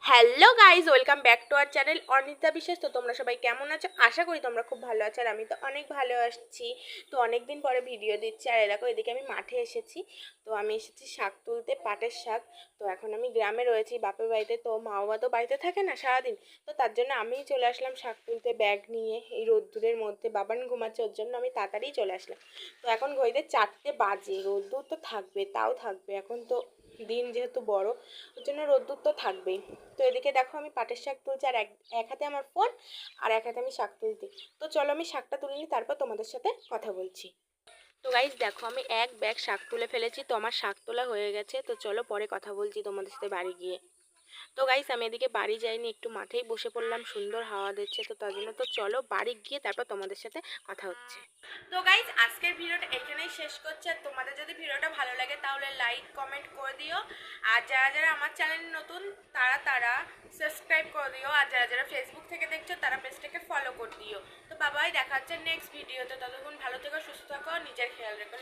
Hello guys, welcome back to our channel Anita বিশ্বাস। তো তোমরা সবাই কেমন আছো? আশা করি তোমরা খুব ভালো আছো, আর আমি তো অনেক ভালো আছি। তো অনেক দিন পরে ভিডিও দিচ্ছি। আর এরকম এদিকে আমি মাঠে এসেছি। তো আমি এসেছি শাক তুলতে, পাটের শাক। তো এখন আমি গ্রামে রয়েছি, বাপের বাড়িতে। তো মা বাবা তো বাড়িতে থাকে না সারাদিন। তো তার জন্য আমিই চলে আসলাম শাক তুলতে ব্যাগ নিয়ে। এই রোদ্দুরের মধ্যে বাবান ঘুমাচ্ছে, ওর জন্য আমি তাড়াতাড়ি চলে আসলাম। তো এখন ঘড়িতে 4টে বাজে, রোদ্দুর তো থাকবে, তাও থাকবে। এখন তো দিন যেহেতু বড়, ওর জন্য রোদ্দুর তো থাকবেই। তো এদিকে দেখো আমি পাটের শাক তুলছি, আর এক এক হাতে আমার ফোন, আর এক হাতে আমি শাক তুলছি। তো চলো আমি শাকটা তুলে নিই, তারপর তোমাদের সাথে কথা বলছি। তো গাইজ দেখো, আমি এক ব্যাগ শাক তুলে ফেলেছি। তো আমার শাক তোলা হয়ে গেছে। তো চলো পরে কথা বলছি তোমাদের সাথে বাড়ি গিয়ে। তো গাইস আমি এদিকে বাড়ি যাইনি, একটু মাঠেই বসে পড়লাম, সুন্দর হাওয়া দিচ্ছে। তো তার জন্য তো চলো বাড়ি গিয়ে তারপর তোমাদের সাথে কথা হচ্ছে। তো গাইস আজকের ভিডিওটা এখানেই শেষ করছি। আর তোমাদের যদি ভিডিওটা ভালো লাগে তাহলে লাইক কমেন্ট করে দিও। আর যারা যারা আমার চ্যানেল নতুন তারা তারা সাবস্ক্রাইব করে দিও। আর যারা যারা ফেসবুক থেকে দেখছো তারা পেজটাকে ফলো করে দিও। তো বাবাই দেখা হচ্ছে নেক্সট ভিডিওতে। ততক্ষণ ভালো থেকো, সুস্থ থাকো, নিজের খেয়াল রেখো।